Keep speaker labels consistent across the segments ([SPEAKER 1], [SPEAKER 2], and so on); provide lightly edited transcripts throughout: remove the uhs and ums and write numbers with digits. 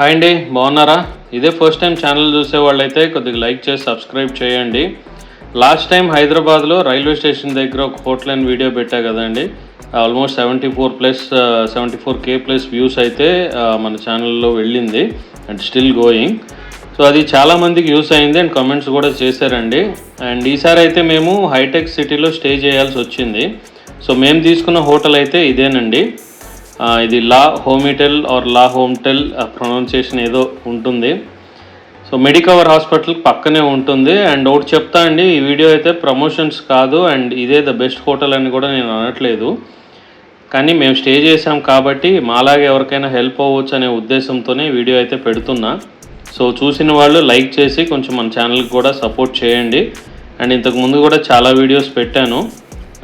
[SPEAKER 1] Hi అండి, బాగున్నారా? ఇదే ఫస్ట్ టైం ఛానల్ చూసే వాళ్ళైతే కొద్దిగా లైక్ చేసి సబ్స్క్రైబ్ చేయండి. లాస్ట్ టైం హైదరాబాద్లో రైల్వే స్టేషన్ దగ్గర ఒక హోటల్ అని వీడియో పెట్టా కదండి. ఆల్మోస్ట్ 74K ప్లస్ వ్యూస్ అయితే మన ఛానల్లో వెళ్ళింది అండ్ స్టిల్ గోయింగ్. సో అది చాలామందికి యూస్ అయింది అండ్ కమెంట్స్ కూడా చేశారండి. అండ్ ఈసారి అయితే మేము హైటెక్ సిటీలో స్టే చేయాల్సి వచ్చింది. సో మేము తీసుకున్న హోటల్ అయితే ఇదేనండి. ఇది లా హోమిటెల్ ఆర్ లా హోమ్టెల్ ప్రొనౌన్సియేషన్ ఏదో ఉంటుంది. సో మెడికవర్ హాస్పిటల్ పక్కనే ఉంటుంది. అండ్ ఒకటి చెప్తా అండి, ఈ వీడియో అయితే ప్రమోషన్స్ కాదు అండ్ ఇదే ద బెస్ట్ హోటల్ అని కూడా నేను అనట్లేదు. కానీ మేము స్టే చేసాం కాబట్టి మాలాగే ఎవరికైనా హెల్ప్ అవ్వచ్చు అనే ఉద్దేశంతోనే వీడియో అయితే పెడుతున్నా. సో చూసిన వాళ్ళు లైక్ చేసి కొంచెం మన ఛానల్కి కూడా సపోర్ట్ చేయండి. అండ్ ఇంతకుముందు కూడా చాలా వీడియోస్ పెట్టాను,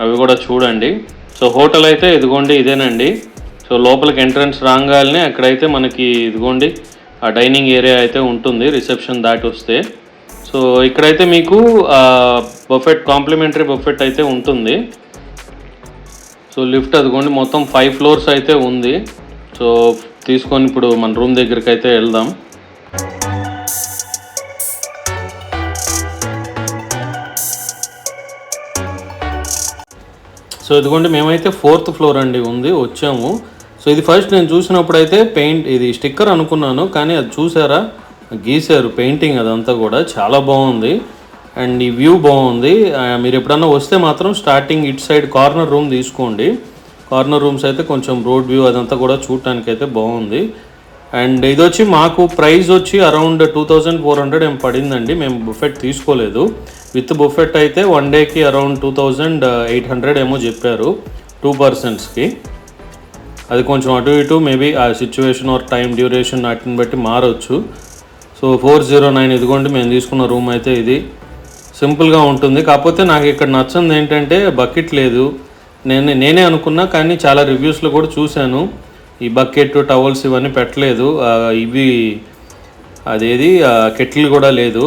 [SPEAKER 1] అవి కూడా చూడండి. సో హోటల్ అయితే ఇదిగోండి ఇదేనండి. సో లోపలికి ఎంట్రన్స్ రాగానే అక్కడైతే మనకి ఇదిగోండి ఆ డైనింగ్ ఏరియా అయితే ఉంటుంది, రిసెప్షన్ దాటి వస్తే. సో ఇక్కడైతే మీకు బఫెట్, కాంప్లిమెంటరీ బఫెట్ అయితే ఉంటుంది. సో లిఫ్ట్ అదిగోండి మొత్తం 5 ఫ్లోర్స్ అయితే ఉంది. సో తీసుకొని ఇప్పుడు మన రూమ్ దగ్గరికి అయితే వెళ్దాం. సో ఇదిగోండి మేమైతే 4th ఫ్లోర్ అండి ఉంది, వచ్చాము. సో ఇది ఫస్ట్ నేను చూసినప్పుడు అయితే ఇది స్టిక్కర్ అనుకున్నాను, కానీ అది చూసారా, గీశారు పెయింటింగ్, అదంతా కూడా చాలా బాగుంది. అండ్ ఈ వ్యూ బాగుంది. మీరు ఎప్పుడన్నా వస్తే మాత్రం starting it side corner room తీసుకోండి. కార్నర్ రూమ్స్ అయితే కొంచెం రోడ్ వ్యూ అదంతా కూడా చూడటానికి అయితే బాగుంది. అండ్ ఇది వచ్చి మాకు ప్రైస్ వచ్చి అరౌండ్ 2400 ఏం పడిందండి. మేము బుఫెట్ తీసుకోలేదు. విత్ బుఫెట్ అయితే 1 డేకి అరౌండ్ 2800 ఏమో చెప్పారు 2 పర్సన్స్కి. అది కొంచెం అటు ఇటు మేబీ ఆ సిచ్యువేషన్ ఆర్ టైం డ్యూరేషన్ వాటిని బట్టి మారవచ్చు. సో 409 ఇదిగోండి మేము తీసుకున్న రూమ్ అయితే ఇది. సింపుల్గా ఉంటుంది. కాకపోతే నాకు ఇక్కడ నచ్చింది ఏంటంటే బకెట్ లేదు. నేనే అనుకున్నా, కానీ చాలా రివ్యూస్లో కూడా చూశాను ఈ బకెట్, టవల్స్ ఇవన్నీ పెట్టలేదు. ఇవి అదేది కెటిల్ కూడా లేదు.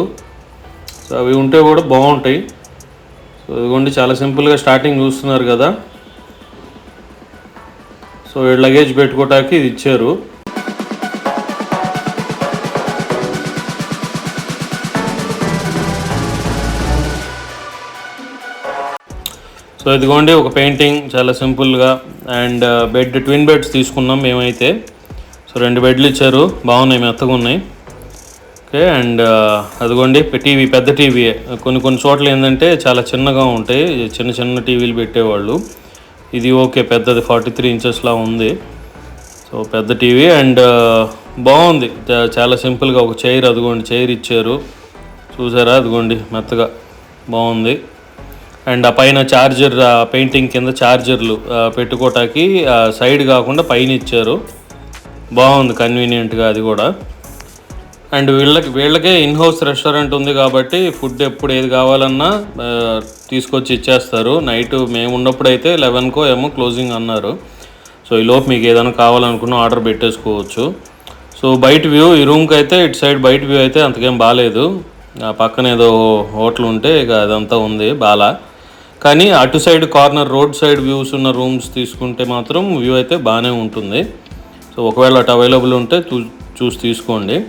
[SPEAKER 1] సో అవి ఉంటే కూడా బాగుంటాయి. సో ఇదిగోండి చాలా సింపుల్గా స్టార్టింగ్ చూస్తున్నారు కదా. సో లగేజ్ పెట్టుకోవటానికి ఇది ఇచ్చారు. సో ఇదిగోండి ఒక పెయింటింగ్ చాలా సింపుల్గా. అండ్ బెడ్, ట్విన్ బెడ్స్ తీసుకున్నాం మేమైతే. సో 2 బెడ్లు ఇచ్చారు, బాగున్నాయి, మెత్తగా ఉన్నాయి. ఓకే. అండ్ అదిగోండి టీవీ, పెద్ద టీవీ. కొన్ని చోట్ల ఏంటంటే చాలా చిన్నగా ఉంటాయి, చిన్న టీవీలు పెట్టేవాళ్ళు. ఇది ఓకే, పెద్దది 43 ఇంచెస్లా ఉంది. సో పెద్ద టీవీ అండ్ బాగుంది, చాలా సింపుల్గా. ఒక చైర్, అదిగోండి చైర్ ఇచ్చారు, చూసారా, అదిగోండి మెత్తగా బాగుంది. అండ్ ఆ పైన ఛార్జర్, పెయింటింగ్ కింద ఛార్జర్లు పెట్టుకోవటానికి సైడ్ కాకుండా పైన ఇచ్చారు, బాగుంది కన్వీనియంట్గా అది కూడా. అండ్ వీళ్ళకే ఇన్హౌస్ రెస్టారెంట్ ఉంది కాబట్టి ఫుడ్ ఎప్పుడు ఏది కావాలన్నా తీసుకొచ్చి ఇచ్చేస్తారు. నైట్ మేము ఉన్నప్పుడు అయితే 11కో ఏమో క్లోజింగ్ అన్నారు. సో ఈలోపు మీకు ఏదైనా కావాలనుకున్నా ఆర్డర్ పెట్టేసుకోవచ్చు. సో బయట వ్యూ, ఈ రూమ్కి అయితే ఇటు సైడ్ బయట వ్యూ అయితే అంతకేం బాగాలేదు. ఆ పక్కన ఏదో హోటల్ ఉంటే ఇక అదంతా ఉంది బాలా. కానీ అటు side corner road side views ఉన్న రూమ్స్ తీసుకుంటే మాత్రం వ్యూ అయితే బాగానే ఉంటుంది. సో ఒకవేళ అటు అవైలబుల్ ఉంటే చూసి తీసుకోండి.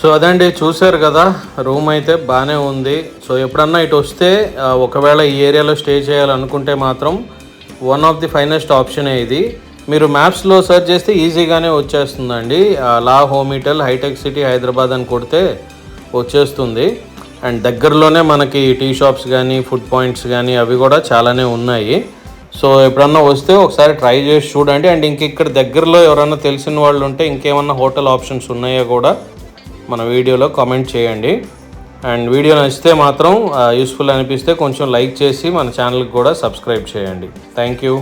[SPEAKER 1] సో అదండి, చూశారు కదా, రూమ్ అయితే బాగానే ఉంది. సో ఎప్పుడన్నా ఇటు వస్తే ఒకవేళ ఈ ఏరియాలో స్టే చేయాలనుకుంటే మాత్రం వన్ ఆఫ్ ది ఫైనెస్ట్ ఆప్షనే ఇది. మీరు మ్యాప్స్లో సెర్చ్ చేస్తే ఈజీగానే వచ్చేస్తుందండి. లా హోమిటెల్ హైటెక్ సిటీ హైదరాబాద్ అని కొడితే వచ్చేస్తుంది. అండ్ దగ్గరలోనే మనకి టీ షాప్స్ కానీ ఫుడ్ పాయింట్స్ కానీ అవి కూడా చాలానే ఉన్నాయి. సో ఎప్పుడన్నా వస్తే ఒకసారి ట్రై చేసి చూడండి. అండ్ ఇక్కడ దగ్గరలో ఎవరైనా తెలిసిన వాళ్ళు ఉంటే ఇంకేమన్నా హోటల్ ఆప్షన్స్ ఉన్నాయో కూడా మన వీడియోలో కామెంట్ చేయండి. అండ్ వీడియో నచ్చితే మాత్రం యూస్ఫుల్ అనిపిస్తే కొంచెం లైక్ చేసి మన ఛానల్కి కూడా సబ్స్క్రైబ్ చేయండి. Thank you.